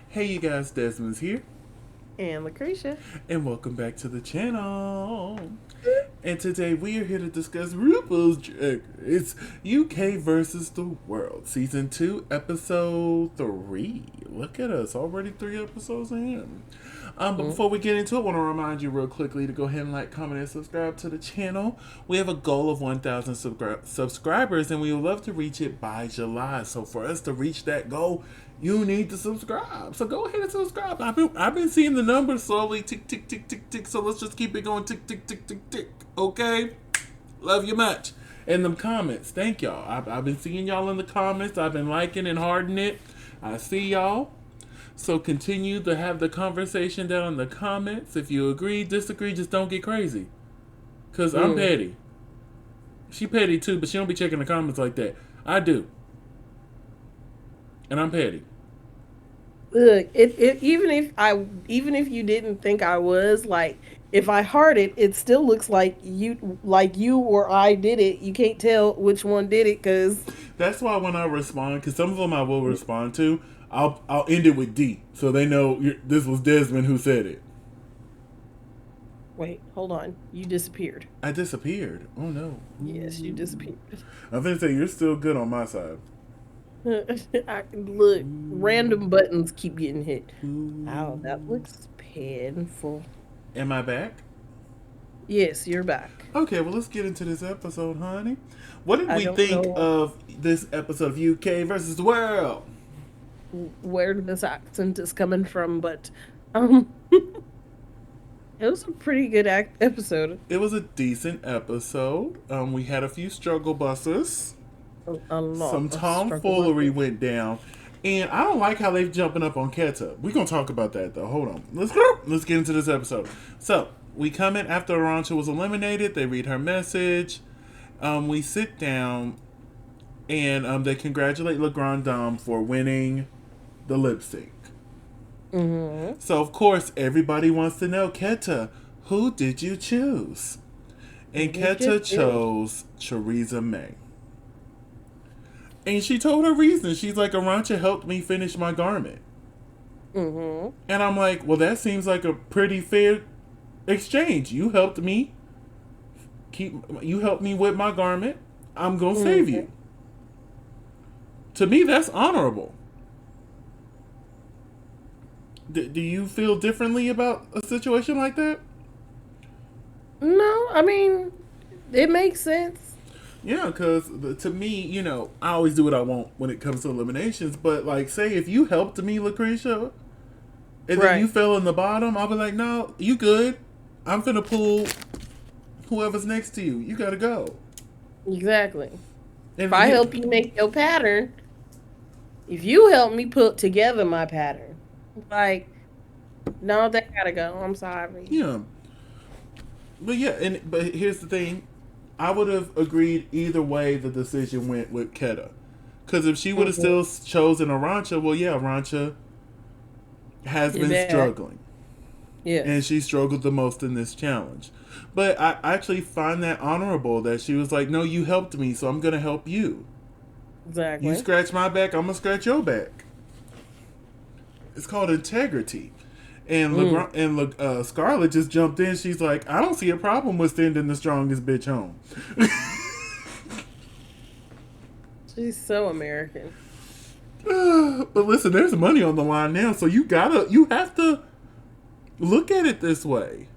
Hey you guys, Desmond's here, And LaCresha. and welcome back to the channel. And today we are here to discuss RuPaul's Drag Race UK versus the World, Season 2, Episode 3. Look at us, already 3 episodes in. But before we get into it, I want to remind you real quickly to go ahead and like, comment, and subscribe to the channel. We have a goal of 1,000 subscribers, and we would love to reach it by July. So for us to reach that goal, you need to subscribe. So go ahead and subscribe. I've been seeing the numbers slowly tick, tick, tick, tick, tick. So let's just keep it going tick, tick, tick, tick, tick. Okay? Love you much. And them comments, thank y'all. I've been seeing y'all in the comments. I've been liking and hearting it. I see y'all. So continue to have the conversation down in the comments. If you agree, disagree, just don't get crazy. Because I'm petty. She petty too, but she don't be checking the comments like that. I do. And I'm petty. Look, even if you didn't think I was, like, if I heart it, it still looks like you or I did it. You can't tell which one did it because That's why when I respond, because some of them I will respond to, I'll end it with D, so they know this was Desmond who said it. wait, hold on. You disappeared. I disappeared. Oh no. Yes, you disappeared. I'm gonna say you're still good on my side. Look, random buttons keep getting hit. Oh, that looks painful. Am I back? Yes, you're back. Okay, well let's get into this episode, honey. What did I we don't think know of this episode of UK versus the World? where this accent is coming from, but it was a pretty good episode. It was a decent episode. We had a few struggle buses. A lot Some of struggle tomfoolery buses. went down. And I don't like how they're jumping up on Keta. We're gonna talk about that though. Hold on. Let's get into this episode. So we come in after Arancha was eliminated. They read her message. We sit down and they congratulate Le Grand Dame for winning the lip sync. Mm-hmm. So of course everybody wants to know, Keta, who did you choose? And Keta chose Theresa May. And she told her reason. She's like, Arancha helped me finish my garment. Mm-hmm. And I'm like, well, that seems like a pretty fair exchange. You helped me you helped me with my garment. I'm gonna save Mm-hmm. you. To me, that's honorable. Do you feel differently about a situation like that? No, I mean, it makes sense. Yeah, because to me, I always do what I want when it comes to eliminations. But like, say if you helped me, LaCresha, and then you Right. fell in the bottom, I'll be like, no, you good. I'm finna pull whoever's next to you. You gotta go. Exactly. If And I help you make your pattern, if you help me put together my pattern, like, no, that gotta go. I'm sorry. yeah, but yeah, but here's the thing. I would have agreed either way the decision went with Keta. Because if she would have Mm-hmm. still chosen Arancha, well, yeah, Arancha has You're been bad. struggling. And Yes. she struggled the most in this challenge. But I actually find that honorable that she was like, no, you helped me, so I'm going to help you. You Exactly. scratch my back, I'm going to scratch your back. It's called integrity. And Mm. Scarlett just jumped in. She's like, I don't see a problem with sending the strongest bitch home. She's so American. But listen, there's money on the line now, so you have to look at it this way.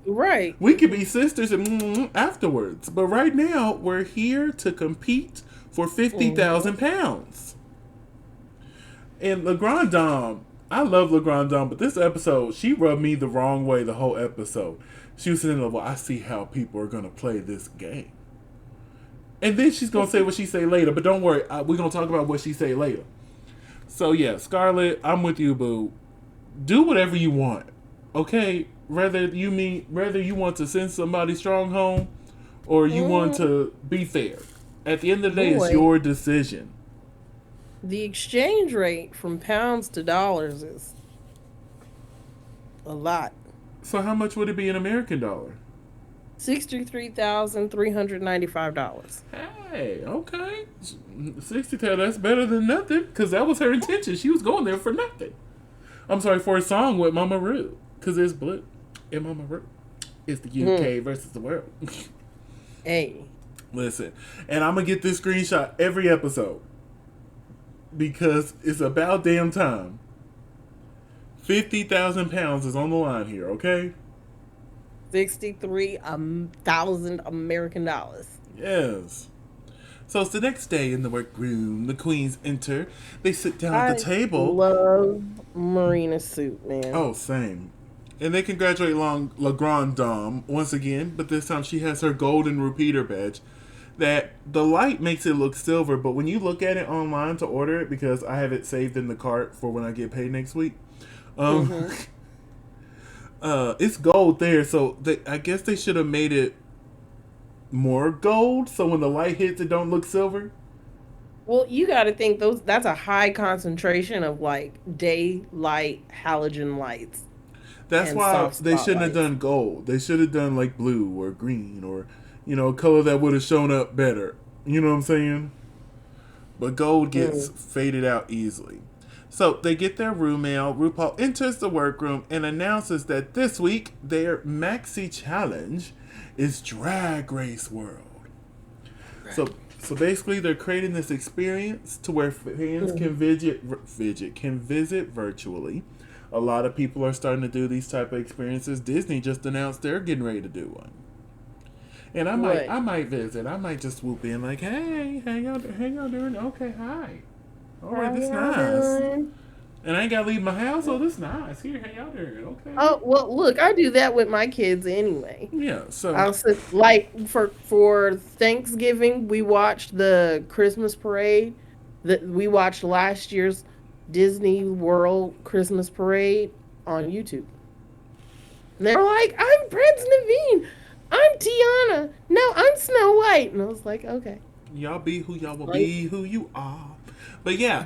Right. We could be sisters and afterwards, but right now we're here to compete for Mm-hmm. £50,000. And Le Grand Dame, I love Le Grand Dame, but this episode she rubbed me the wrong way the whole episode. She was saying, "Well, I see how people are gonna play this game," and then she's gonna say what she say later. But don't worry, we're gonna talk about what she say later. So yeah, Scarlett, I'm with you, boo. Do whatever you want, okay? Whether you want to send somebody strong home or you want Mm. to be fair. At the end of the day, it's Boy, your decision. the exchange rate from pounds to dollars is a lot. So how much would it be in American dollar? $63,395. Hey, okay, 60. That's better than nothing because that was her intention. She was going there for nothing. I'm sorry, for a song with Mama Ru. Because there's Blue and Mama Ru. It's the UK versus the world. Hey. Listen, and I'm going to get this screenshot every episode. Because it's about damn time. 50,000 pounds is on the line here, okay? 63,000 American dollars. Yes. So it's the next day in the workroom. The queens enter. They sit down at I the table. love Marina's suit, man. Oh, same. And they congratulate La Grande Dame once again, but this time she has her golden repeater badge. That the light makes it look silver, but when you look at it online to order it, because I have it saved in the cart for when I get paid next week, it's gold there. So I guess they should have made it more gold, so when the light hits, it don't look silver. Well, you got to think that's a high concentration of like daylight halogen lights That's and why soft they shouldn't have spotlights. done gold. They should have done like blue or green or, a color that would have shown up better. You know what I'm saying? But gold gets faded out easily. So they get their room mail. RuPaul enters the workroom and announces that this week their maxi challenge is Drag Race World. So basically they're creating this experience to where fans can visit virtually. A lot of people are starting to do these type of experiences. Disney just announced they're getting ready to do one. And I might visit. I might just swoop in like, hey, how y'all doing? Okay, hi. All right, this nice. Doing? And I ain't gotta leave my house. Oh, this nice. Here, how y'all doing? Okay. Oh well, look, I do that with my kids anyway. Yeah. So I'll sit like for Thanksgiving. We watched the Christmas parade that we watched last year's Disney World Christmas parade on YouTube. And they're like, "I'm Prince Naveen. I'm Tiana. No, I'm Snow White." And I was like, "Okay." y'all be who y'all will be, who you are. But yeah,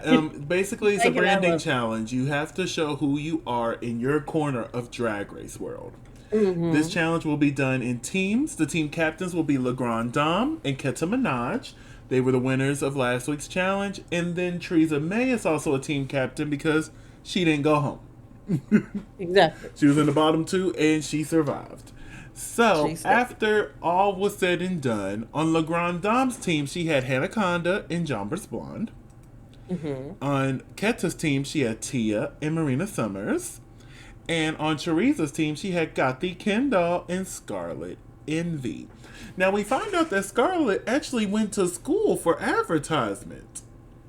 basically it's a Like, and I branding love challenge. You have to show who you are in your corner of Drag Race World. This Mm-hmm. challenge will be done in teams. The team captains will be La Grande Dame and Keta Minaj. They were the winners of last week's challenge. And then Teresa May is also a team captain because she didn't go home. Exactly. She was in the bottom two and she survived. So, She said, after all was said and done, on La Grande Dame's team, she had Hanaconda and Jombers Blonde. On Keta's team, she had Tia and Marina Summers. And on Teresa's team, she had Gotti Kendall and Scarlet Envy. Now, we find out that Scarlet actually went to school for advertisement.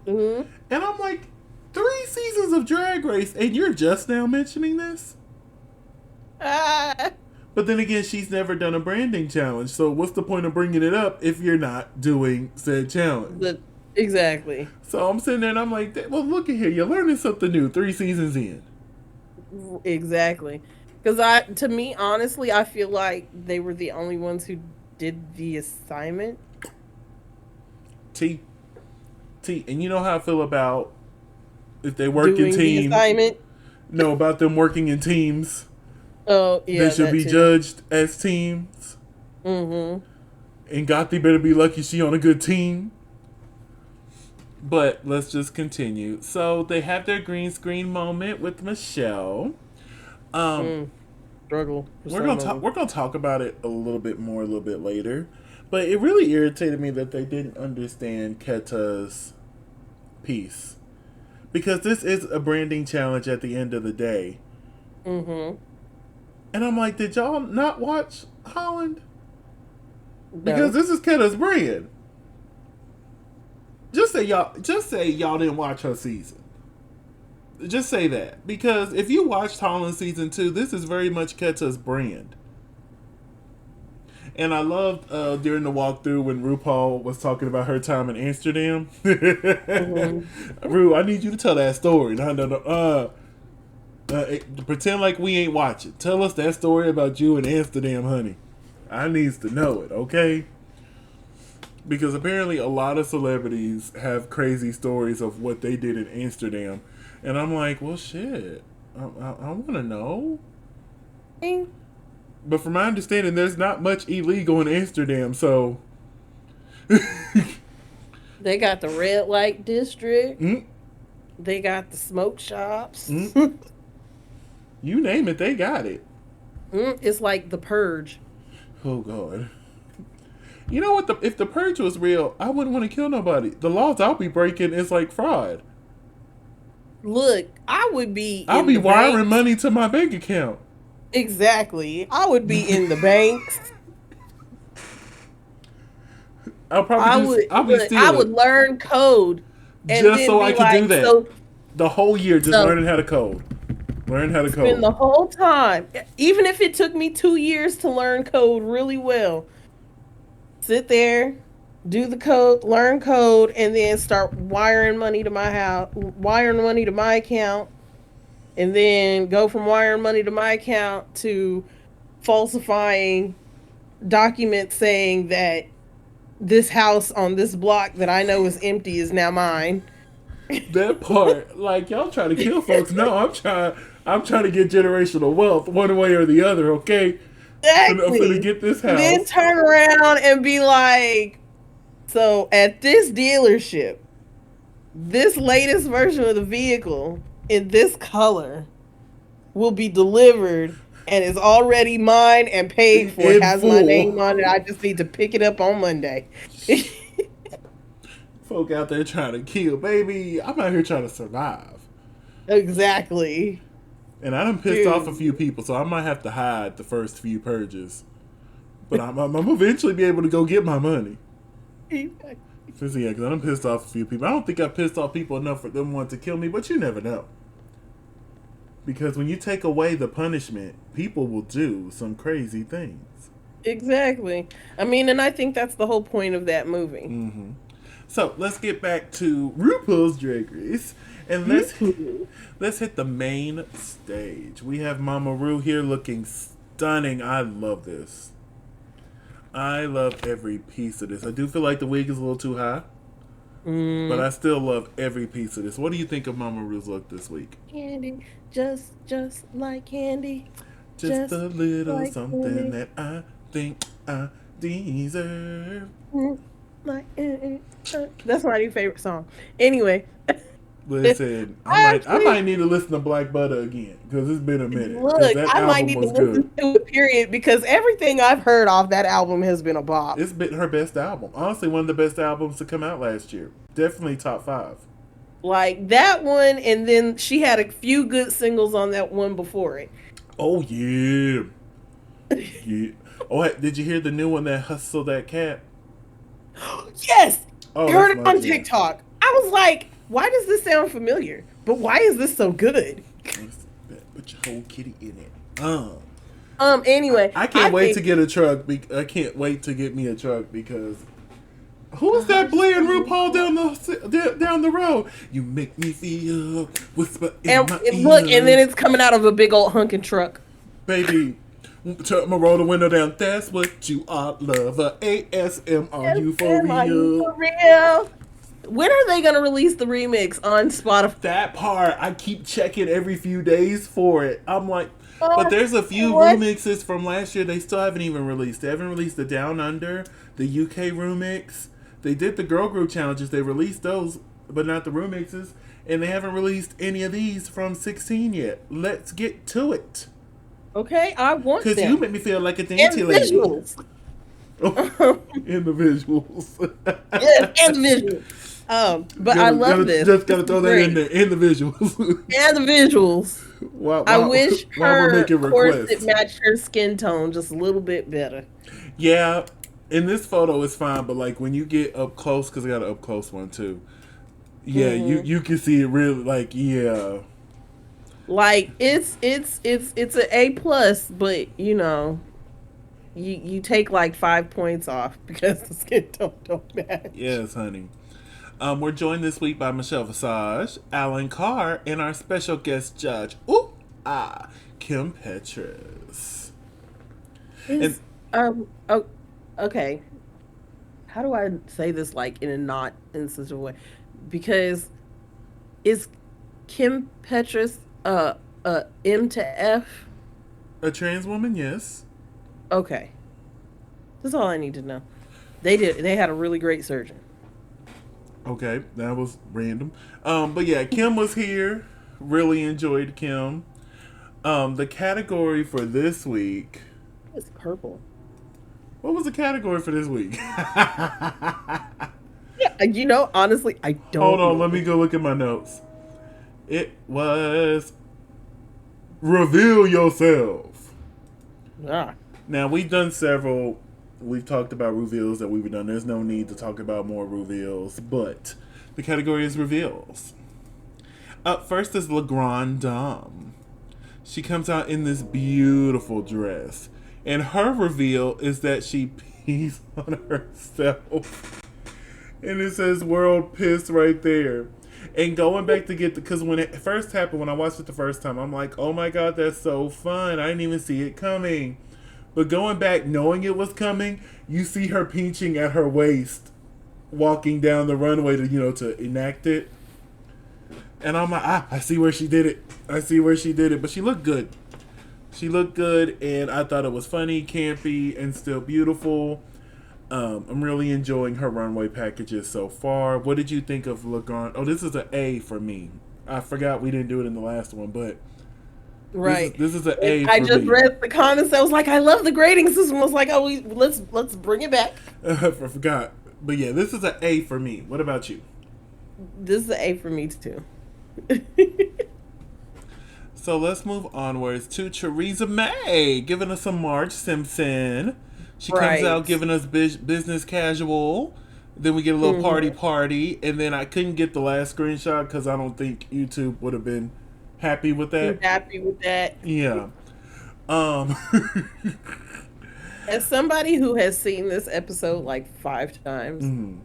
mm-hmm. And I'm like, 3 seasons of Drag Race, and you're just now mentioning this? Ah, But then again, she's never done a branding challenge. So what's the point of bringing it up if you're not doing said challenge? exactly. So I'm sitting there and I'm like, well, look at here. You're learning something new 3 seasons in. Exactly. Because to me, honestly, I feel like they were the only ones who did the assignment. T. And you know how I feel about if they work in Doing the teams. assignment. No, about them working in teams. Oh, yeah. They should that be too. judged as teams. Mm-hmm. And Gotti better be lucky she on a good team. But let's just continue. So they have their green screen moment with Michelle. Struggle. We're gonna talk about it a little bit later. But it really irritated me that they didn't understand Keta's piece. Because this is a branding challenge at the end of the day. Mm-hmm. And I'm like, did y'all not watch Holland? No. Because this is Keta's brand. Just say y'all didn't watch her season. Just say that. Because if you watched Holland season 2, this is very much Keta's brand. And I loved during the walkthrough when RuPaul was talking about her time in Amsterdam. Ru, I need you to tell that story. No. Pretend like we ain't watching. Tell us that story about you in Amsterdam, honey. I needs to know it, okay? Because apparently a lot of celebrities have crazy stories of what they did in Amsterdam. And I'm like, well, shit. I want to know. But from my understanding, there's not much illegal in Amsterdam, so... They got the red light district. Mm. They got the smoke shops. Mm. You name it, they got it. It's like the purge. Oh God. You know what? If the purge was real, I wouldn't want to kill nobody. The laws I'll be breaking is like fraud. Look, I would be I'll in be the wiring banks. money to my bank account. Exactly. I would be in the banks. I'll probably I do. would I'll be look. I would stealing learn code, and just then so I be could do like, that. so The whole year, just so learning how to code. Learn how to spend code. the whole time, even if it took me 2 years to learn code really well, sit there, do the code, learn code, and then start wiring money to my house, wiring money to my account, and then go from wiring money to my account to falsifying documents saying that this house on this block that I know is empty is now mine. That part, like y'all trying to kill folks. No, I'm trying. I'm trying to get generational wealth one way or the other. Okay, I'm finna Exactly. get this And then house. turn around and be like, so at this dealership, this latest version of the vehicle in this color will be delivered and is already mine and paid for. It In has my full. name on it. I just need to pick it up on Monday. Folk out there trying to kill, baby. I'm out here trying to survive. Exactly. And I done pissed off a Dude. few people, so I might have to hide the first few purges. But I'm eventually be able to go get my money. Cause yeah, cause I done pissed off a few people. I don't think I pissed off people enough for them wanting to kill me, but you never know. Because when you take away the punishment, people will do some crazy things. Exactly. I mean, and I think that's the whole point of that movie. Mm-hmm. So let's get back to RuPaul's Drag Race, and Mhm. let's hit the main stage. We have Mama Ru here looking stunning. I love this. I love every piece of this. I do feel like the wig is a little too high, but I still love every piece of this. What do you think of Mama Ru's look this week? Candy, just like candy, Just just a little like something candy. that I think I deserve. Mm, like, that's my new favorite song. Anyway, Listen, I actually, might need to listen to Black Butter again because it's been a minute. Because look, that I might album need to was good. listen to it. Period, because everything I've heard off that album has been a bop. It's been her best album. Honestly, one of the best albums to come out last year. Definitely top 5. Like that one, and then she had a few good singles on that one before it. Oh yeah, yeah. Oh, hey, did you hear the new one that Hustle That Cat? Yes, I Oh, heard that's it my on jam. TikTok. I was like, why does this sound familiar? But why is this so good? Put your whole kitty in it. Anyway, I I can't wait to think get a truck. I can't wait to get me a truck because who's that playing RuPaul down the road? You make me feel whisper in my look, and then ear, it's coming out of a big old hunking truck. baby. Turn my roll the window down. That's what you are, lover. ASM, are you for Am I you real? for real? When are they gonna release the remix on Spotify? That part, I keep checking every few days for it. I'm like, but there's a few What? remixes from last year they still haven't even released. They haven't released the Down Under, the UK remix. They did the girl group challenges. They released those, but not the remixes. And they haven't released any of these from 16 yet. Let's get to it. Okay, I want Because you them make me feel like a and dainty lady. visuals. In the visuals. Yes, and visuals. But I love this. Just This gotta is throw that in great. there. In the visuals. And the visuals. while, I while, wish while we're her making corset requests. matched her skin tone just a little bit better. Yeah, in this photo it's fine, but like when you get up close, because I got an up close one too. Yeah, you can see it really like yeah. Like it's an A plus, but you take like 5 points off because the skin tone don't match. Yes, honey. We're joined this week by Michelle Visage, Alan Carr, and our special guest judge, Kim Petras. And Is okay. How do I say this like in a not insensitive way? Because is Kim Petras M to F? a trans woman, yes. Okay. That's all I need to know. They had a really great surgeon. Okay, that was random. But yeah, Kim was here. Really enjoyed Kim. The category for this week. It's purple. What was the category for this week? Yeah, honestly, I Hold don't on, know. let me go look at my notes. It was reveal yourself. Ah, Now we've done several. We've talked about reveals that we've done. There's no need to talk about more reveals, but the category is reveals. Up first is La Grande Dame. She comes out in this beautiful dress, and her reveal is that she pees on herself, and it says "World Piss" right there. And going back to get because when it first happened, when I watched it the first time, I'm like, oh my god, that's so fun. I didn't even see it coming. But going back, knowing it was coming, you see her pinching at her waist, walking down the runway to enact it. And I'm like, I see where she did it. I see where she did it. But she looked good. She looked good, and I thought it was funny, campy, and still beautiful. I'm really enjoying her runway packages so far. What did you think of La Grande? Oh, this is an A for me. I forgot we didn't do it in the last one, but right. this is an And A I for just me. read the comments. I was like, I love the grading system. I was like, oh, let's bring it back. I forgot. But yeah, this is an A for me. What about you? This is an A for me too. So let's move onwards to Theresa May, giving us some Marge Simpson. She comes out Right. giving us business casual. Then we get a little Hmm. party, and then I couldn't get the last screenshot because I don't think YouTube would have been happy with Too that. happy with that. Yeah. Um. As somebody who has seen this episode like 5 times, mhm.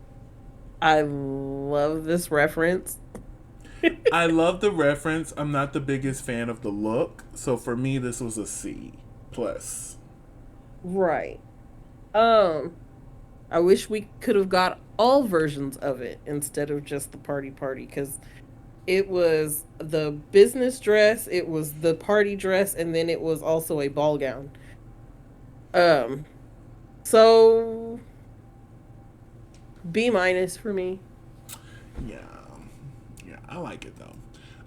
I love this reference. I love the reference. I'm not the biggest fan of the look, so for me, this was a C plus. Right. Um, I wish we could have got all versions of it instead of just the party because it was the business dress, it was the party dress, and then it was also a ball gown. Um, so B minus for me. Yeah, yeah, I like it though.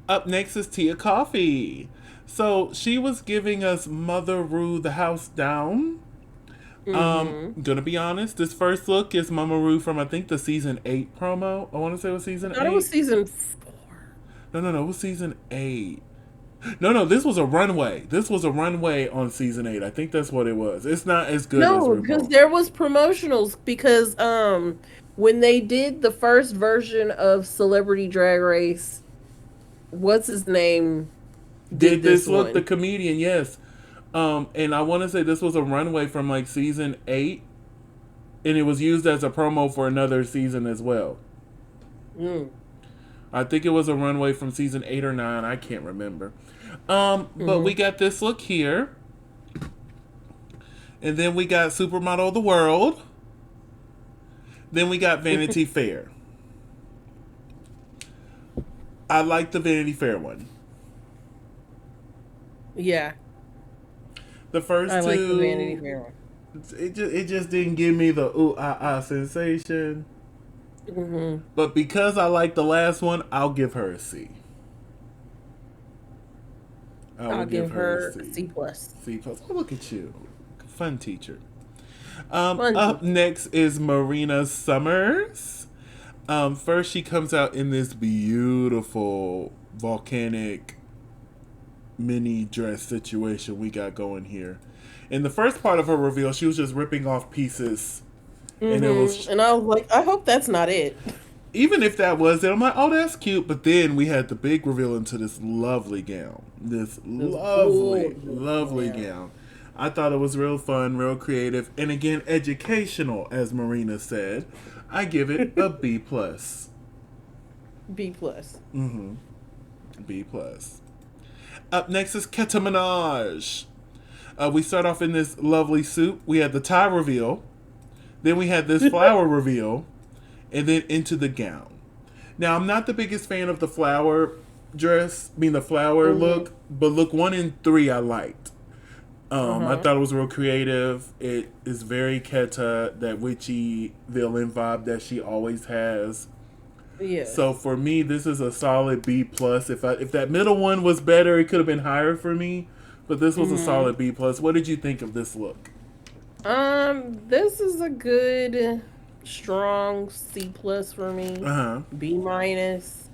Up next is Tia Coffee. So she was giving us Mother Rue the House Down. Mm-hmm. Gonna be honest, this first look is Mama Rue from I think the season 8 promo. I want to say it was I season thought it was eight. season 4. No, it was season 8. No, this was a runway. This was a runway on season 8. I think that's what it was. It's not as good as No, because RuPaul's. there was promotionals because when they did the first version of Celebrity Drag Race, what's his name did Did this this look the one. comedian? Yes. And I want to say this was a runway from like season 8, and it was used as a promo for another season as well. Mm. I think it was a runway from season 8 or 9. I can't remember. But we Hmm. got this look here, and then we got Supermodel of the World. Then we got Vanity Fair. I like the Vanity Fair one. Yeah, The I first like the Vanity two, Fair it just didn't give me the ooh sensation. one. Hmm. But because I like the last one, I'll give her a C. I will I'll give give her a her a C. C plus. C plus. Oh, look at you, fun teacher. Fun Up teacher. next is Marina Summers. First she comes out in this beautiful volcanic mini dress situation we got going here. In the first part of her reveal, she was just ripping off pieces, and it was And I was like, I hope that's not it. even if that was it, I'm like, oh, that's cute. But then we had the big reveal into this lovely gown. This This lovely, gorgeous lovely man. gown. I thought it was real fun, real creative, and again, educational, as Marina said. I give it a B plus. B plus. Mm-hmm. B plus. Up next is Keta Minaj. We start off in this lovely suit. We had the tie reveal. Then we had this flower reveal. And then into the gown. Now, I'm not the biggest fan of the flower dress, the flower Hmm. look, but look 1 and 3 I liked. I Uh-huh. thought it was real creative. It is very Keta, that witchy villain vibe that she always has. So Yes. for me, this is a solid B plus. If that middle one was better, it could have been higher for me. But this was a Mm-hmm. solid B plus. What did you think of this look? This is a good, strong C plus for Uh me. huh. B minus.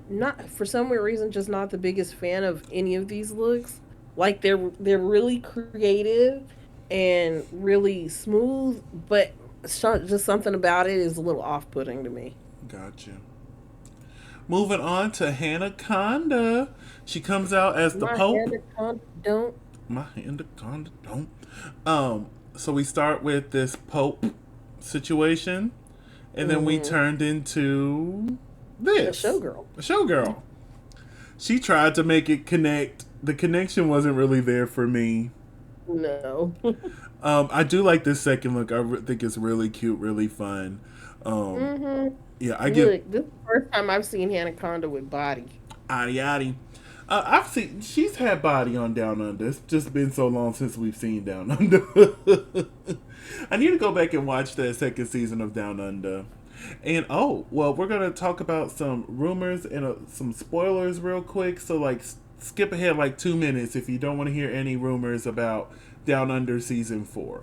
Not for some weird reason, just not the biggest fan of any of these looks. Like they're really creative and really smooth, but just something about it is a little off putting to me. Gotcha. Moving on to Hannah Conda. She comes out as the My Pope. anaconda don't. My Anaconda don't. So we start with this Pope situation, and then we Mm-hmm. turned into A this showgirl. a showgirl. She tried to make it connect. The connection wasn't really there for me. No. I do like this second look. Think it's really cute, really fun. Um, Mm-hmm. yeah, I give Look, this is the first time I've seen anaconda with body. Adi Adi. I've seen she's had body on Down Under. It's just been so long since we've seen Down Under. I need to go back and watch that second season of Down Under. And oh, well, we're gonna talk about some rumors and some spoilers real quick. So like, skip ahead like 2 minutes if you don't want to hear any rumors about Down Under season 4.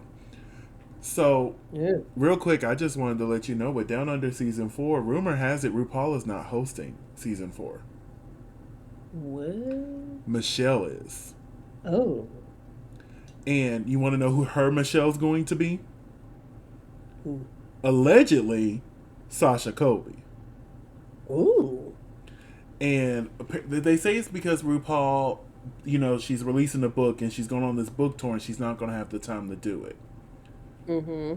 So Yeah. real quick, I just wanted to let you know with Down Under season 4, rumor has it RuPaul is not hosting season 4. What? Michelle is. Oh. And you want to know who her Michelle's going to be? Ooh. Allegedly, Sasha Colby. Ooh. And they say it's because RuPaul, she's releasing a book and she's going on this book tour and she's not going to have the time to do it. Mm-hmm.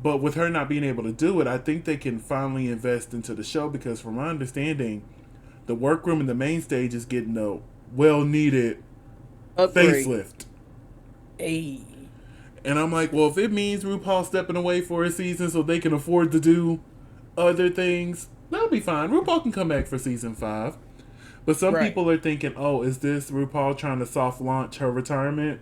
But with her not being able to do it, I think they can finally invest into the show because, from my understanding, the workroom and the main stage is getting a well needed Upgrade. facelift. Hey. And I'm like, well, if it means RuPaul stepping away for a season so they can afford to do other things, that'll be fine. RuPaul can come back for season 5. But some Right. people are thinking, oh, is this RuPaul trying to soft launch her retirement?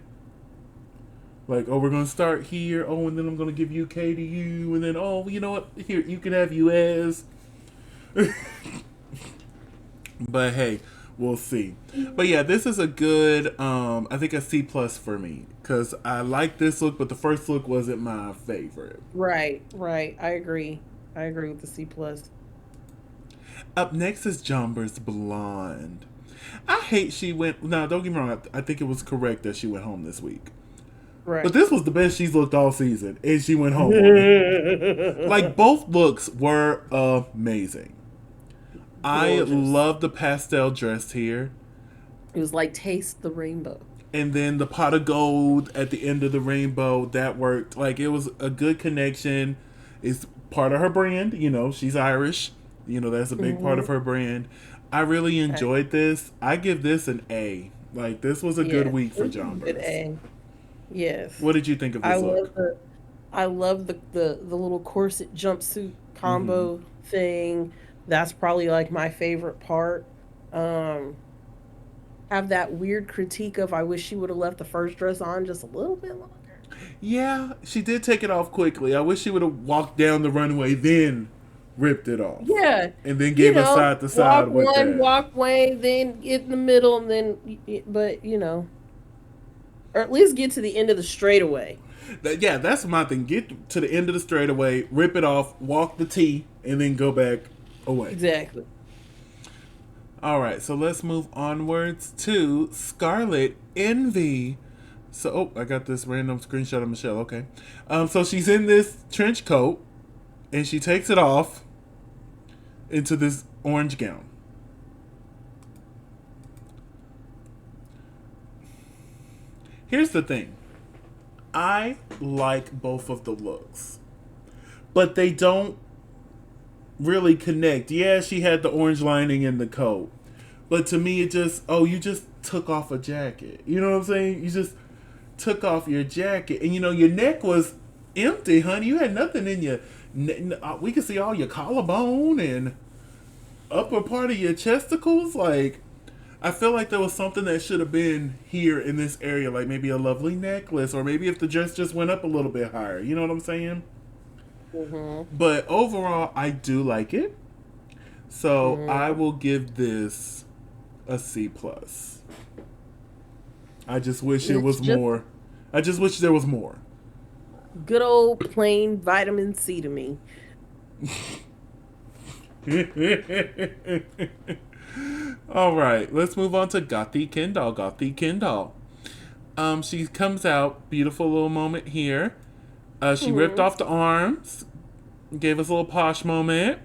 Like, oh, we're going to start here. Oh, and then I'm going to give UK to you. And then, oh, you know what? Here, you can have US. But hey, we'll see. But yeah, this is a good, I think a C plus for me. Because I like this look, but the first look wasn't my favorite. Right. Right. I agree. I agree with the C plus. Up next is Jumper's Blonde. I hate she went. Now, don't get me wrong. I think it was correct that she went home this week. But Right. this was the best she's looked all season, and she went home on it. Like both looks were amazing. I Gorgeous. love the pastel dress here, It was like taste the rainbow. and then the pot of gold at the end of the rainbow that worked. Like it was a good connection. It's part of her brand. She's Irish. That's a big part Mm-hmm. of her brand. I really enjoyed this. I give this an A. Like this was a good Yes. week for This is a good Jombers. A. Yes. What did you think of I this love look? the I love the little corset jumpsuit Mm-hmm. combo thing. That's probably like my favorite part. Um have that weird critique of I wish she would have left the first dress on just a little bit longer. Yeah, she did take it off quickly. I wish she would have walked down the runway, then ripped it off. Yeah. And then gave a side to Walk side with one, that. walk way, then get in the middle and then but or at least get to the end of the straightaway. Yeah, that's my thing. Get to the end of the straightaway, rip it off, walk the T, and then go back away. Exactly. All right, so let's move onwards to Scarlet Envy. So, I got this random screenshot of Michelle. Okay, so she's in this trench coat, and she takes it off into this orange gown. Here's the thing. I like both of the looks, but they don't really connect. Yeah, she had the orange lining in the coat, but to me, it just you just took off a jacket. You know what I'm saying? You just took off your jacket, and your neck was empty, honey. You had nothing in your. We could see all your collarbone and upper part of your chesticles. Like, I feel like there was something that should have been here in this area, like maybe a lovely necklace, or maybe if the dress just went up a little bit higher. You know what I'm saying? Mhm. But overall, I do like it. So I Mhm. will give this a C plus. I just wish it It's was just more. I just wish there was more. good old plain vitamin C to me. All right, let's move on to Gothi Kendall. Gothi Kendall. She comes out, beautiful little moment here. She ripped Hmm. off the arms, gave us a little posh moment,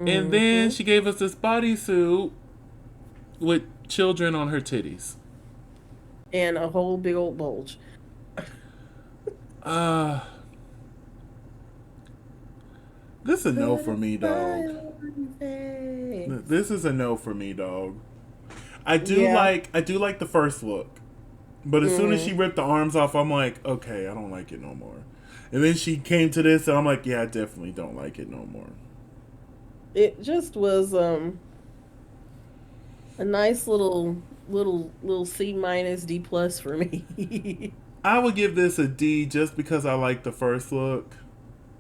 and then Hmm. she gave us this bodysuit with children on her titties. And a whole big old bulge. Uh, this is a no Put for a me, dog. smile on your face. This is a no for me, dog. I do Yeah. like I do like the first look. But as soon as she Hmm. ripped the arms off, I'm like, okay, I don't like it no more. And then she came to this, and I'm like, yeah, I definitely don't like it no more. It just was a nice little C minus D plus for me. I would give this a D just because I like the first look.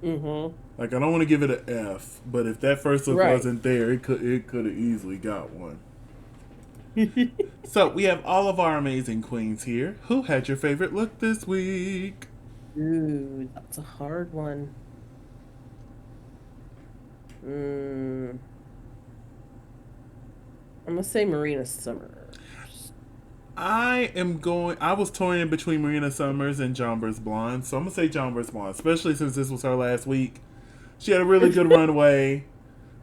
Hmm. Like, I don't want to give it an F, but if that first look Right. wasn't there, it could have easily got one. So we have all of our amazing queens here. Who had your favorite look this week? Ooh, that's a hard one. Mm, I'm gonna say Marina Summers. I was torn in between Marina Summers and Jomber's Blonde, so I'm gonna say Jomber's Blonde, especially since this was her last week. She had a really good runway.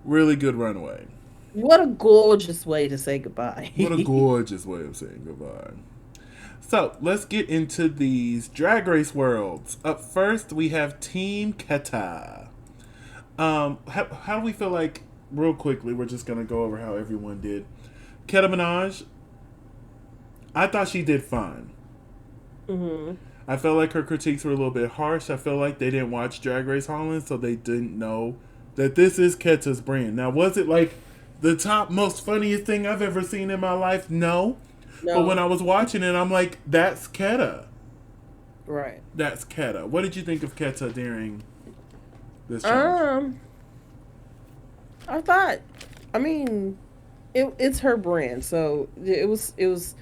Really good runway. What a gorgeous way to say goodbye. What a gorgeous way of saying goodbye. So let's get into these drag race worlds. Up first, we have Team Keta. How do we feel like, real quickly, we're just going to go over how everyone did. Keta Minaj, I thought she did fine. Hmm. I felt like her critiques were a little bit harsh. I feel like they didn't watch Drag Race Holland, so they didn't know that this is Keta's brand. Now, was it like the top most funniest thing I've ever seen in my life? No. But when No, I was watching it, I'm like, that's Keta. right. That's Keta. What did you think of Keta during this challenge? Um, I thought, I mean, it's her brand, so it was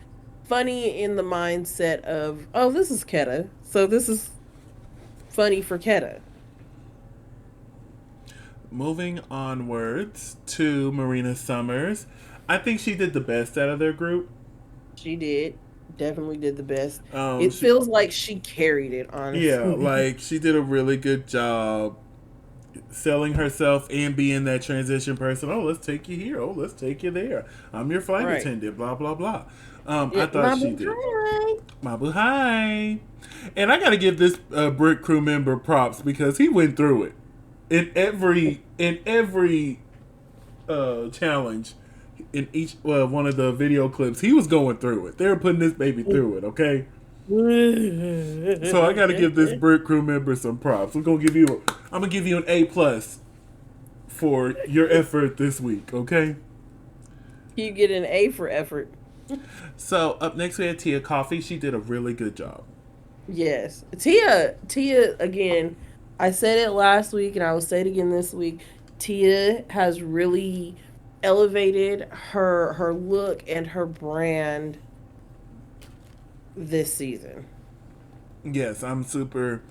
funny in the mindset of, oh, this is Keta, so this is funny for Keta. Moving onwards to Marina Summers. I think she did the best out of their group. She did. Definitely did the best. Um, It she, feels like she carried it, yeah, honestly. like she did a really good job selling herself and being that transition person. Oh, let's take you here. Oh, let's take you there. I'm your flight Right. attendant. Blah blah blah. I Yeah, thought my she boo did. hi. Mabu hi. And I got to give this Brick crew member props because he went through it in every challenge. In each one of the video clips, he was going through it. They were putting this baby through it. Okay. So I got to give this Brick crew member some props. I'm gonna give you an A+ for your effort this week. Okay. You get an A for effort. So up next we had Tia Coffee. She did a really good job. Yes. Tia again, I said it last week and I will say it again this week. Tia has really elevated her look and her brand this season. Yes, I'm super.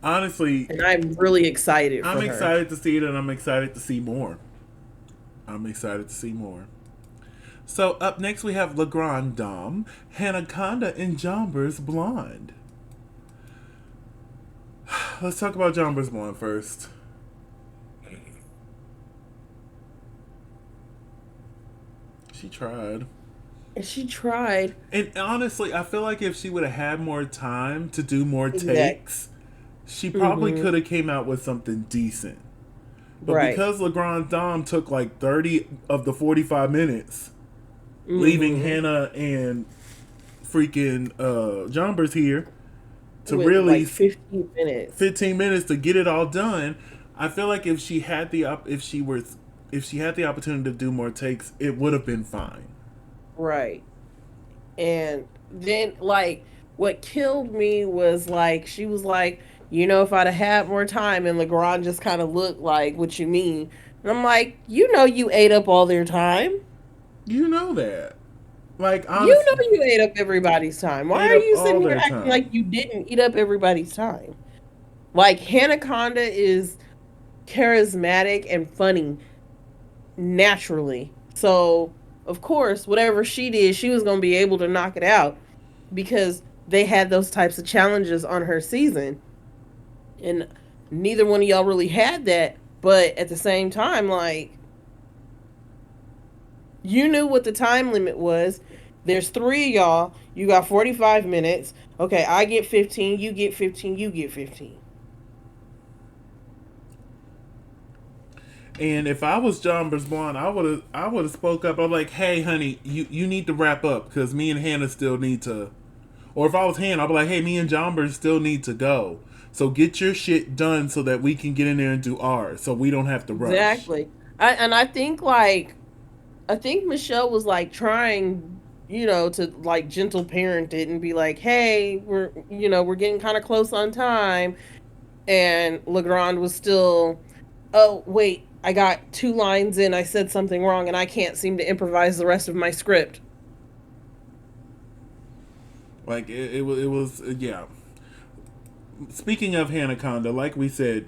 Honestly, And I'm really excited I'm for her. excited to see it, and I'm excited to see more. I'm excited to see more. So up next we have Legrand Dom, Hanaconda, and Jombers Blonde. Let's talk about Jombers Blonde first. She tried. And she tried. And honestly, I feel like if she would have had more time to do more Exact. takes, she probably Hmm. could have came out with something decent. But Right. because Legrand Dom took like 30 of the 45 minutes, leaving Hmm. Hannah and freaking Jombers here to With really like 15 minutes. 15 minutes to get it all done, I feel like if she had the if she had the opportunity to do more takes, it would have been fine. Right. And then, like, what killed me was like, she was like, if I'd have had more time, and Legrand just kind of looked like, what you mean? And I'm like, you ate up all their time. You know that. Like, You honestly, know you ate up everybody's time. Why ate are up you all sitting here their acting time. like you didn't eat up everybody's time? Like Hanaconda is charismatic and funny naturally. So, of course, whatever she did, she was going to be able to knock it out because they had those types of challenges on her season. And neither one of y'all really had that. But at the same time, like, you knew what the time limit was. There's three of y'all. You got 45 minutes. Okay, I get 15. You get 15. You get 15. And if I was John Brisbane, I would have spoke up. I'm like, hey, honey, you need to wrap up because me and Hannah still need to. Or if I was Hannah, I'd be like, hey, me and John Bers still need to go. So get your shit done so that we can get in there and do ours, so we don't have to rush. Exactly. I think I think Michelle was like trying, to like gentle parent it and be like, "Hey, we're getting kind of close on time." And Legrand was still, "Oh, wait, I got two lines in. I said something wrong and I can't seem to improvise the rest of my script." Like it was yeah. Speaking of Hanaconda, like we said,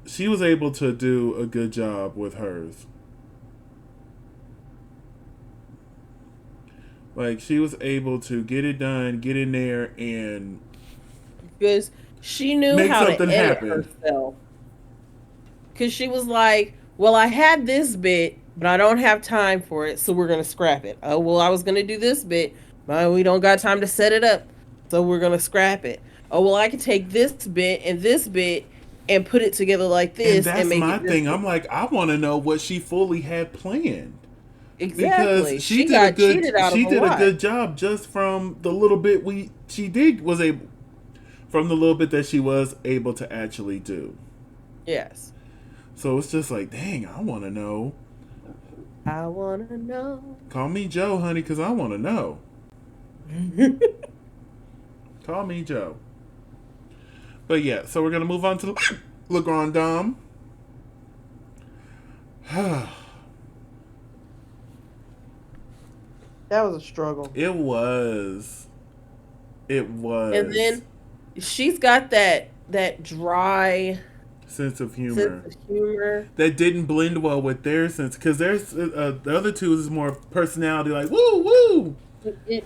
she was able to do a good job with hers. Like she was able to get it done, get in there, and Because she knew make how to something edit happen. herself. Because she was like, "Well, I had this bit, but I don't have time for it, so we're going to scrap it. Oh, well, I was going to do this bit, but we don't got time to set it up, so we're going to scrap it. Oh, well, I could take this bit and put it together like And this and that's make my it this thing. way." I'm like, I want to know what she fully had planned because Exactly. She got cheated out of she a did a lot. good job just from the little bit we she did was able from the little bit that she was able to actually do. Yes. So it's just like, dang, I want to know. I want to know. Call me Joe, honey, because I want to know. Call me Joe. But yeah, so we're gonna move on to Le Grand Dame. That was a struggle. It was. It And was. then she's got that dry Sense of sense humor of humor that didn't blend well with their sense because there's the other two is more personality, like woo woo.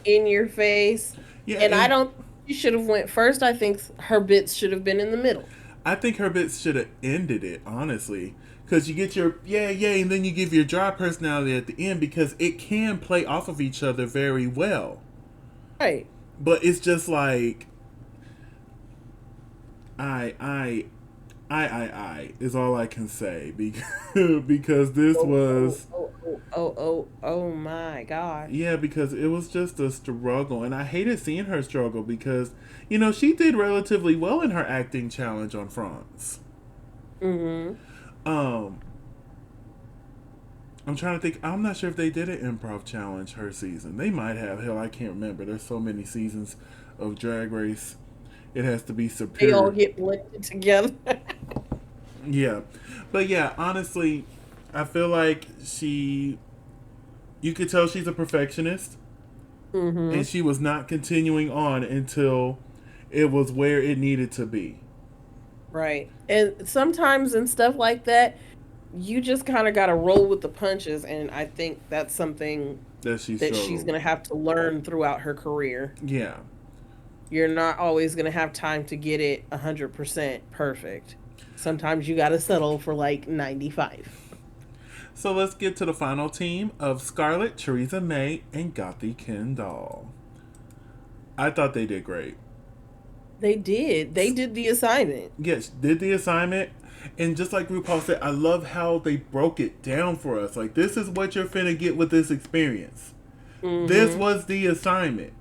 in your face. Yeah, And I and don't she should have went first. I think her bits should have been in the middle. I think her bits should have ended it honestly. Because you get your yeah, yeah, and then you give your dry personality at the end because it can play off of each other very well. Right. But it's just like I I I is all I can say because because this Oh, oh, was oh, oh, oh, oh, oh my gosh. yeah because it was just a struggle and I hated seeing her struggle because she did relatively well in her acting challenge on France. Mm-hmm. Um, I'm trying to think. I'm not sure if they did an improv challenge her season. They might have. Hell, I can't remember. There's so many seasons of Drag Race. It has to be They all superior. get blended together. Yeah, but yeah, honestly, I feel like she. You could tell she's a perfectionist, and Mm-hmm. she was not continuing on until it was where it needed to be. Right. And sometimes in stuff like that, you just kind of got to roll with the punches. And I think that's something That she that she's struggled. going to have to learn throughout her career. Yeah. You're not always going to have time to get it 100% perfect. Sometimes you got to settle for like 95. So let's get to the final team of Scarlett, Theresa May, and Gothi Kendall. I thought they did great. They did. They did the assignment. Yes, did the assignment. And just like RuPaul said, I love how they broke it down for us. Like, this is what you're finna get with this experience. This Mm-hmm. was the assignment.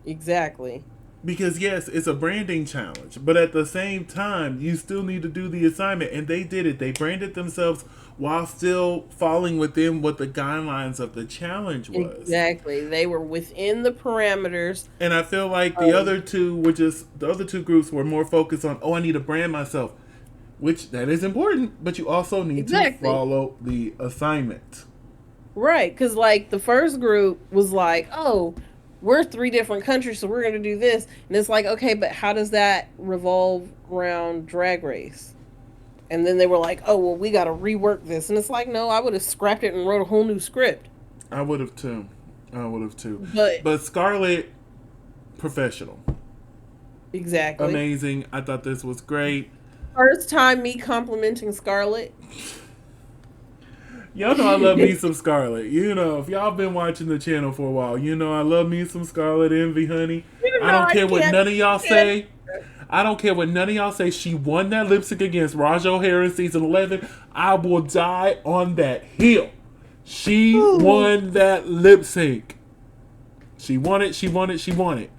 Exactly. Because, yes, it's a branding challenge. But at the same time, you still need to do the assignment. And they did it. They branded themselves while still falling within what the guidelines of the challenge was. Exactly. They were within the parameters And I feel like of the other two groups were more focused on, oh, I need to brand myself, which that is important, but you also need to exactly. follow the assignment. Right, because like the first group was like, oh, we're three different countries, so we're going to do this. And it's like, okay, but how does that revolve around Drag Race? And then they were like, oh, well, we got to rework this. And it's like, no, I would have scrapped it and wrote a whole new script. I would have too. I would have too. But But Scarlett, professional. exactly. Amazing. I thought this was great. First time me complimenting Scarlett. Y'all know I love me some Scarlett. You know, if y'all been watching the channel for a while, you know I love me some Scarlett Envy, honey. You I know, don't I care what can't. none of y'all say. I don't care what none of y'all say. She won that lip sync against Raj O'Hara in season 11. I will die on that hill. She won that lip sync. She won it. She won it. She won it.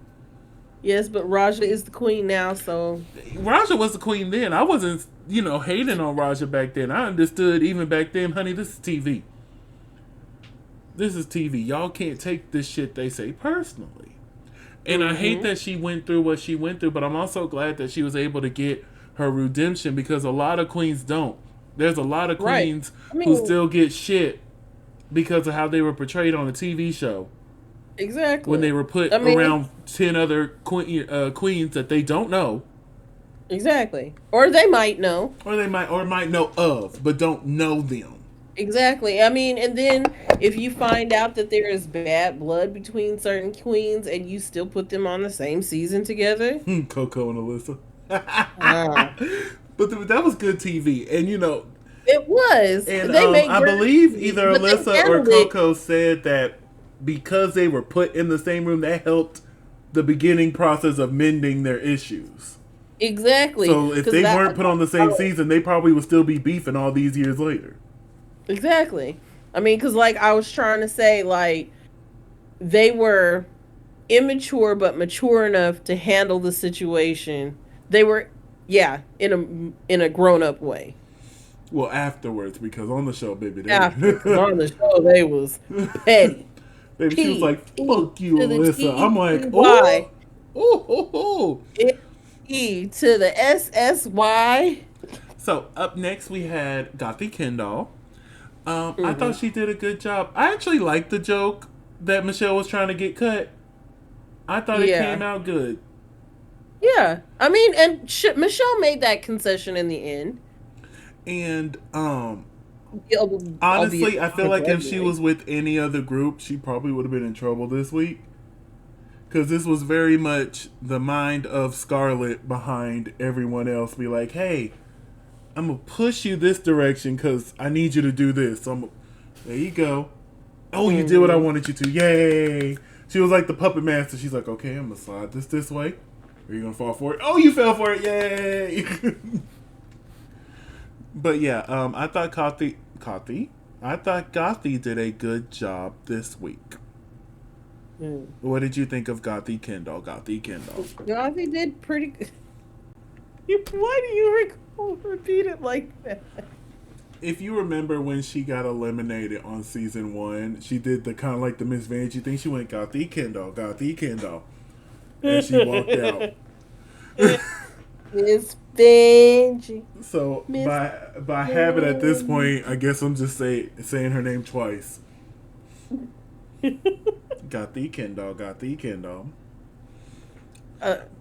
Yes, but Raja is the queen now, so Raja was the queen then. I wasn't, hating on Raja back then. I understood even back then, honey, this is TV. This is TV. Y'all can't take this shit they say personally. And I hate that she went through what she went through, but I'm also glad that she was able to get her redemption because a lot of queens don't. There's a lot of queens who still get shit because of how they were portrayed on a TV show. Exactly. When they were put around 10 other queens that they don't know. Exactly. Or they might know. Or they might know of, but don't know them. Exactly. I mean, and then if you find out that there is bad blood between certain queens and you still put them on the same season together. Coco and Alyssa. Ah. But that was good TV. And It was. And they made I believe either Alyssa or Coco said that because they were put in the same room, that helped the beginning process of mending their issues. Exactly. So if they weren't put on the same season, they probably would still be beefing all these years later. Exactly. I mean, because like I was trying to say, like they were immature but mature enough to handle the situation. They were, yeah, in a grown up way. Well, afterwards, because on the show, baby, on the show they was petty. Baby, she was like, "Fuck you, Alyssa." I'm like, oh. E to the SSY. So up next we had Gothy Kendall. I thought she did a good job. I actually liked the joke that Michelle was trying to get cut. I thought it came out good. Yeah, I mean, and Michelle made that concession in the end. And honestly, I feel like if she was with any other group, she probably would have been in trouble this week. Because this was very much the mind of Scarlett behind everyone else. Be like, hey, I'm going to push you this direction because I need you to do this. So there you go. Oh, you did what I wanted you to. Yay. She was like the puppet master. She's like, okay, I'm going to slide this way. Are you going to fall for it? Oh, you fell for it. Yay. But yeah, I thought Gothy did a good job this week. What did you think of Gothy Kendall? Gothy did pretty good. Why do you repeat it like that? If you remember when she got eliminated on season 1, she did the kind of like the Miss Vanjie thing. She went, Gothy Kendall. And she walked out. Miss Vanjie. So by habit at this point, I guess I'm just saying her name twice. Gothy Kendall.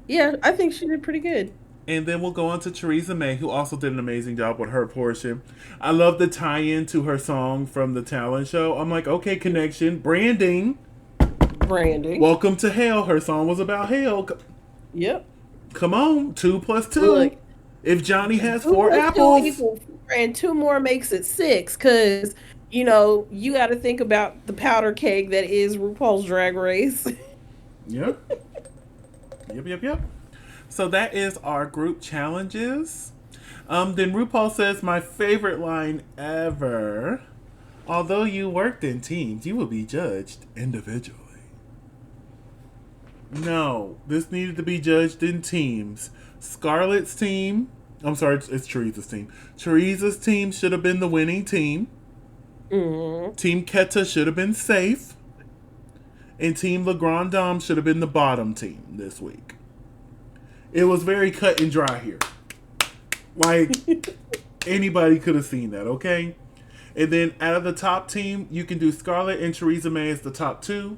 Yeah, I think she did pretty good. And then we'll go on to Theresa May, who also did an amazing job with her portion. I love the tie-in to her song from the talent show. I'm like, okay, connection, branding. Welcome to Hell. Her song was about hell. Yep. Come on, 2 + 2. Look, if Johnny has 4 apples, 4 and 2 more makes it 6. Because you got to think about the powder keg that is RuPaul's Drag Race. Yep. Yep. So that is our group challenges. Then RuPaul says, my favorite line ever. Although you worked in teams, you will be judged individually. No, this needed to be judged in teams. Scarlett's team, I'm sorry, it's Theresa's team. Theresa's team should have been the winning team. Team Keta should have been safe. And Team La Grande Dame should have been the bottom team this week. It was very cut and dry here. Like, anybody could have seen that, okay? And then out of the top team, you can do Scarlett and Theresa May as the top two.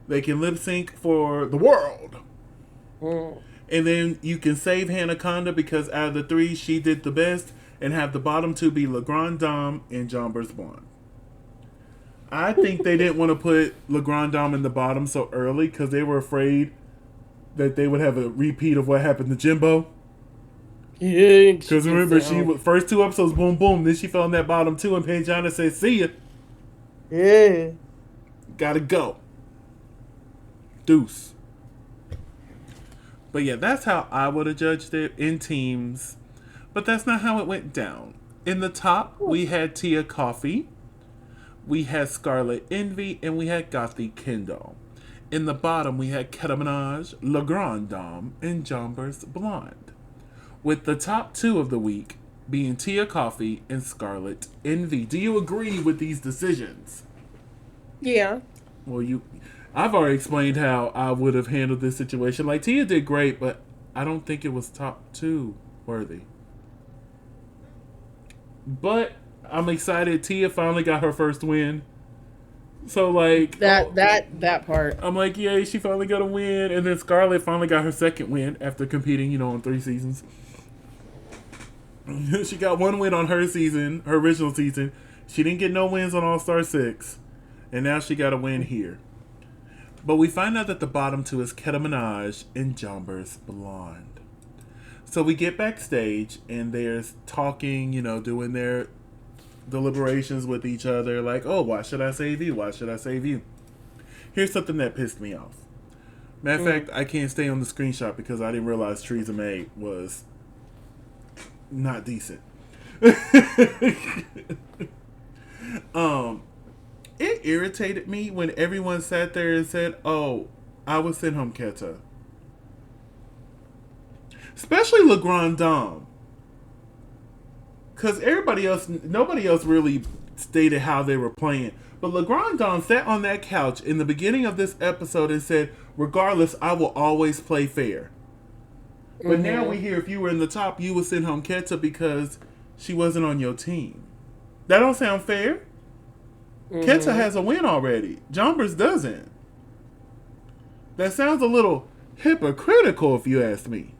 They can lip sync for the world. Mm. And then you can save Hannah Conda because out of the three, she did the best, and have the bottom two be Le Grand Dame and Jombers Blonde. I think they didn't want to put Le Grand Dame in the bottom so early because they were afraid that they would have a repeat of what happened to Jimbo. Yeah, Because remember, she first two episodes, boom, boom. Then she fell in that bottom two, and Pangina said, "See ya." Yeah. Gotta go. Deuce. But yeah, that's how I would have judged it in teams. But that's not how it went down. In the top, we had Tia Coffee, we had Scarlet Envy, and we had Gothy Kendall. In the bottom, we had Keta Minaj, Le Grand Dame, and Jombers Blonde. With the top two of the week being Tia Coffee and Scarlet Envy. Do you agree with these decisions? Yeah. Well, I've already explained how I would have handled this situation. Like, Tia did great, but I don't think it was top two worthy. But I'm excited. Tia finally got her first win. So, like... That part. I'm like, yay, she finally got a win. And then Scarlett finally got her second win after competing, on 3 seasons. She got 1 win on her season, her original season. She didn't get no wins on All-Star 6. And now she got a win here. But we find out that the bottom two is Keta Minaj and Jombers Blonde. So we get backstage and they're talking, doing their deliberations with each other. Like, oh, why should I save you? Why should I save you? Here's something that pissed me off. Matter of fact, I can't stay on the screenshot because I didn't realize Theresa May was not decent. It irritated me when everyone sat there and said, oh, I would send home Keta. Especially Le Grand Dame. Because nobody else really stated how they were playing. But Le Grand Dame sat on that couch in the beginning of this episode and said, regardless, I will always play fair. But now we hear if you were in the top, you would send home Keta because she wasn't on your team. That don't sound fair. Keta has a win already. Jombers doesn't. That sounds a little hypocritical if you ask me.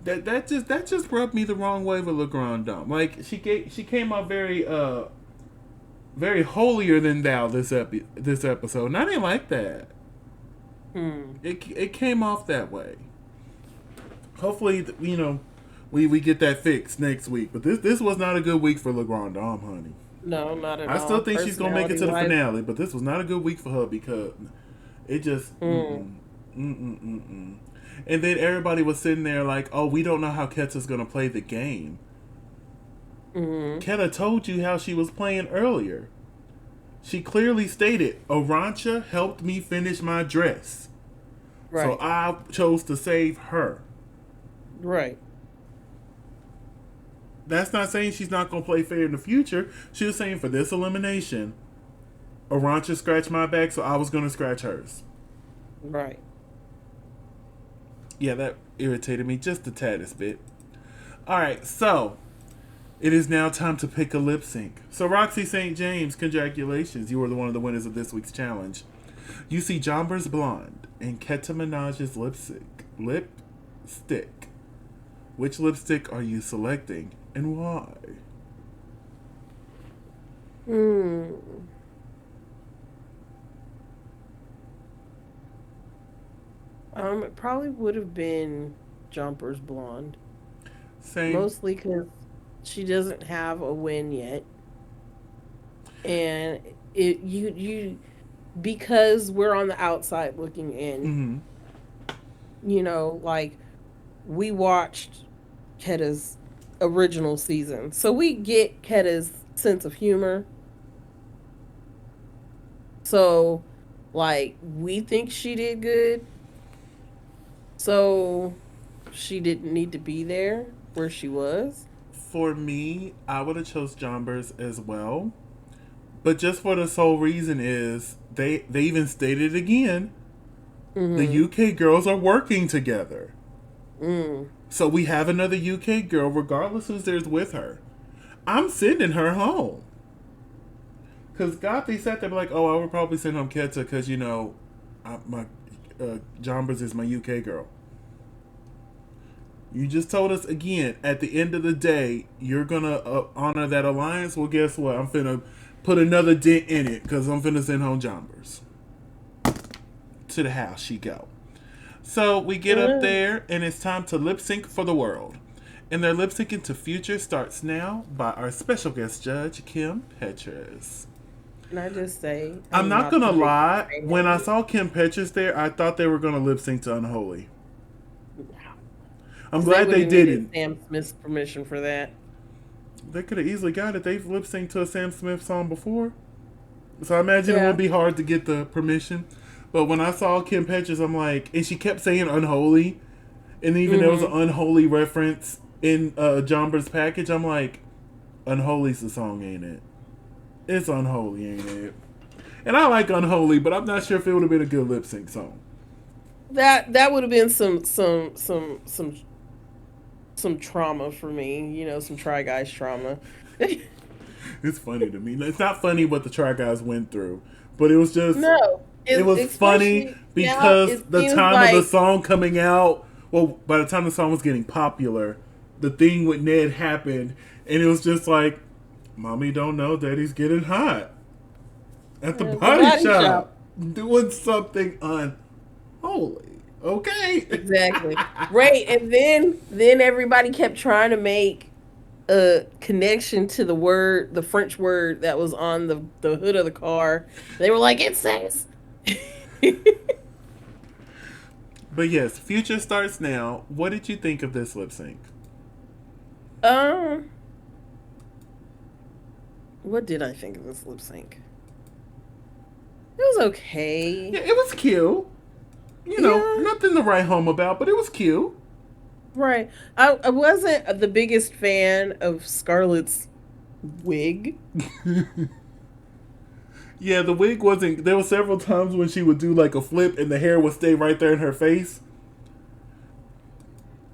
That just rubbed me the wrong way with Le Grand Dame. Like she came out very very holier than thou this episode, and I didn't like that. It came off that way. Hopefully, we get that fixed next week. But this was not a good week for Le Grand Dame, honey. No, not at all. I still think she's gonna make it to the finale, but this was not a good week for her because it just. And then everybody was sitting there like, oh, we don't know how Keta's going to play the game. Keta told you how she was playing earlier. She clearly stated, Arancha helped me finish my dress. Right. So I chose to save her. Right. That's not saying she's not going to play fair in the future. She was saying for this elimination, Arancha scratched my back, so I was going to scratch hers. Right. Yeah, that irritated me just the taddest bit. Alright, so it is now time to pick a lip sync. So Roxy St. James, congratulations. You were one of the winners of this week's challenge. You see Jombers Blonde and Keta Minaj's lipstick. Which lipstick are you selecting and why? It probably would have been Jombers Blonde. Same. Mostly because she doesn't have a win yet, and because we're on the outside looking in. Like we watched Keta's original season, so we get Keta's sense of humor. So, like, we think she did good. So, she didn't need to be there where she was. For me, I would have chose Jombers as well. But just for the sole reason is, they even stated again, the UK girls are working together. So we have another UK girl, regardless who's there's with her. I'm sending her home. Because Gothi sat there like, oh, I would probably send home Keta because, my Jombers is my UK girl. You just told us again, at the end of the day, you're going to honor that alliance. Well, guess what? I'm finna put another dent in it because I'm finna send home Jombers. To the house she go. So we get up there and it's time to lip sync for the world. And their lip syncing to Future starts now by our special guest judge, Kim Petras. Can I just say, I'm not going to lie. When I saw Kim Petras there, I thought they were going to lip sync to Unholy. I'm glad they didn't. Sam Smith's permission for that. They could have easily got it. They've lip synced to a Sam Smith song before. So I imagine it won't be hard to get the permission. But when I saw Kim Petras, I'm like, and she kept saying Unholy. And even there was an Unholy reference in Jomber's package. I'm like, Unholy's the song, ain't it? It's Unholy, ain't it? And I like Unholy, but I'm not sure if it would have been a good lip sync song. That would have been some trauma for me, some Try Guys trauma. It's funny to me. It's not funny what the Try Guys went through, but it was just it was funny because the time of the song coming out. Well, by the time the song was getting popular, the thing with Ned happened, and it was just like, "Mommy don't know Daddy's getting hot at the body shop doing something unholy." Okay. Exactly. Right. And then everybody kept trying to make a connection to the French word that was on the hood of the car. They were like, it says. But yes, Future starts now. What did you think of this lip sync? What did I think of this lip sync? It was okay. Yeah, it was cute. Nothing to write home about, but it was cute. Right. I wasn't the biggest fan of Scarlett's wig. Yeah, the wig wasn't. There were several times when she would do like a flip and the hair would stay right there in her face.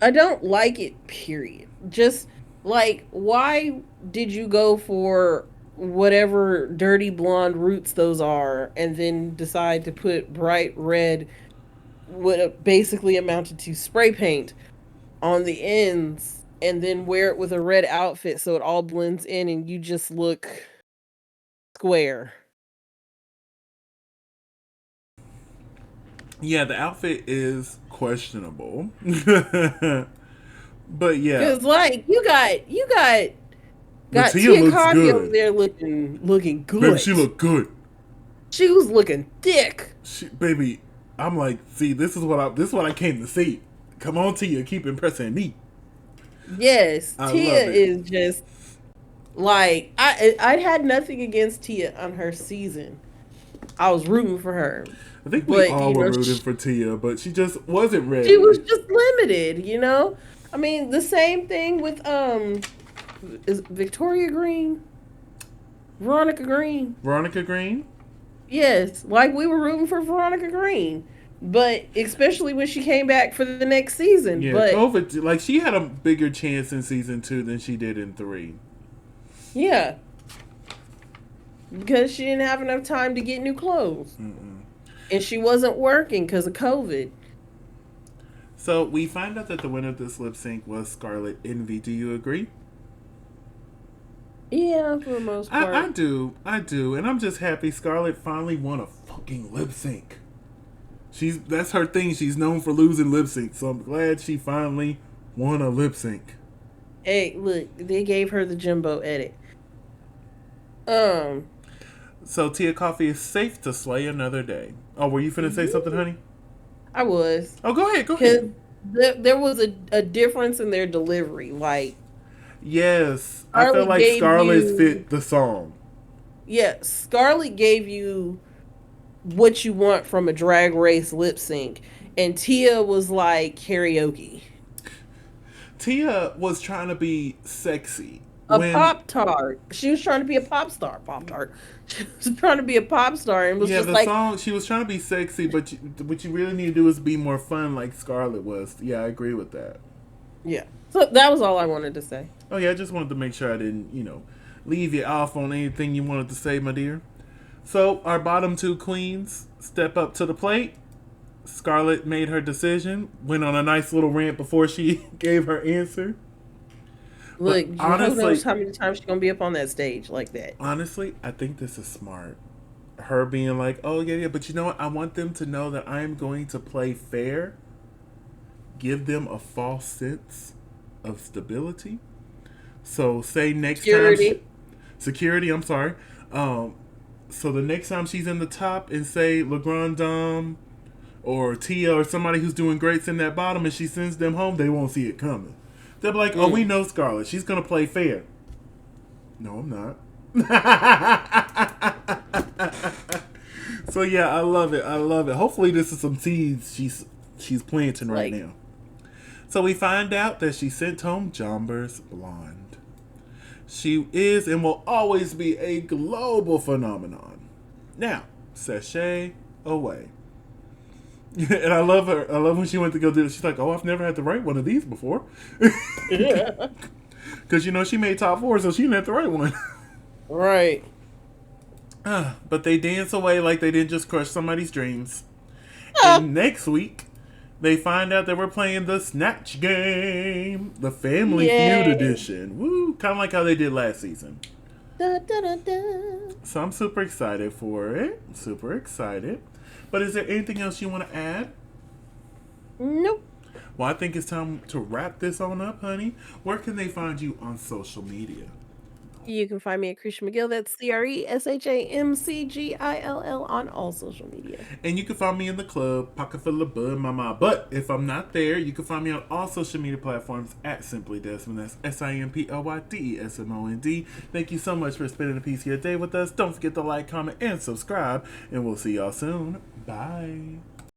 I don't like it, period. Just like, why did you go for whatever dirty blonde roots those are and then decide to put bright red, what basically amounted to spray paint on the ends, and then wear it with a red outfit so it all blends in and you just look square? Yeah, the outfit is questionable. But yeah, Cause like you got Tia Coffee over there looking good. Baby, she looked good. She was looking thick. Baby, I'm like, see, this is what I came to see. Come on, Tia, keep impressing me. Yes, Tia is just like I had nothing against Tia on her season. I was rooting for her. I think we all were rooting for Tia, but she just wasn't ready. She was just limited, I mean, the same thing with is Victoria Green? Veronica Green? Veronica Green? Yes, like we were rooting for Veronica Green. But especially when she came back for the next season. Yeah, but COVID, like she had a bigger chance in season 2 than she did in 3. Yeah. Because she didn't have enough time to get new clothes. And she wasn't working because of COVID. So we find out that the winner of this lip sync was Scarlet Envy. Do you agree? Yeah, for the most part. I do. And I'm just happy Scarlet finally won a fucking lip sync. That's her thing. She's known for losing lip sync. So I'm glad she finally won a lip sync. Hey, look, they gave her the Jimbo edit. So Tia Coffee is safe to slay another day. Oh, were you finna say something, honey? I was. Oh, go ahead. Because there was a difference in their delivery. Like, yes, I felt like Scarlet fit the song. Yeah, Scarlet gave you what you want from a drag race lip sync, and Tia was like karaoke. Tia was trying to be sexy. Pop-tart. She was trying to be a pop star. Pop-tart. She was trying to be a pop star and was just like... song, she was trying to be sexy, but what you really need to do is be more fun like Scarlet was. Yeah, I agree with that. Yeah. So that was all I wanted to say. Oh yeah, I just wanted to make sure I didn't, leave you off on anything you wanted to say, my dear. So our bottom two queens step up to the plate. Scarlett made her decision, went on a nice little rant before she gave her answer. But Look, who knows honestly, how many times she's gonna be up on that stage like that? I think this is smart. Her being like, "Oh yeah, yeah," but you know what? I want them to know that I am going to play fair, give them a false sense of stability. So say next time, Security. security. I'm sorry. Um, so the next time she's in the top and say Legrand Dom or Tia or somebody who's doing greats in that bottom and she sends them home, they won't see it coming. They'll be like, "Oh, we Mm. know Scarlett. She's gonna play fair." No, I'm not. So yeah, I love it. I love it. Hopefully, this is some seeds she's planting right Like, now. So we find out that she sent home Jomber's blonde. She is and will always be a global phenomenon. Now, sashay away. And I love her. I love when she went to go do it. She's like, "Oh, I've never had to write one of these before." yeah. Because, she made top four, so she didn't have to write one. Right. But they dance away like they didn't just crush somebody's dreams. Ah. And next week, they find out that we're playing the Snatch Game, the Family Feud Yay. edition. Woo! Kind of like how they did last season. Da, da, da, da. So I'm super excited for it. Super excited. But is there anything else you want to add? Nope. Well, I think it's time to wrap this on up, honey. Where can they find you on social media? You can find me at Krisha McGill. That's CRESHAMCGILL on all social media. And you can find me in the club, Pocket full of Bud Mama. But if I'm not there, you can find me on all social media platforms at Simply Desmond. That's SIMPLYDESMOND. Thank you so much for spending a piece of your day with us. Don't forget to like, comment, and subscribe. And we'll see y'all soon. Bye.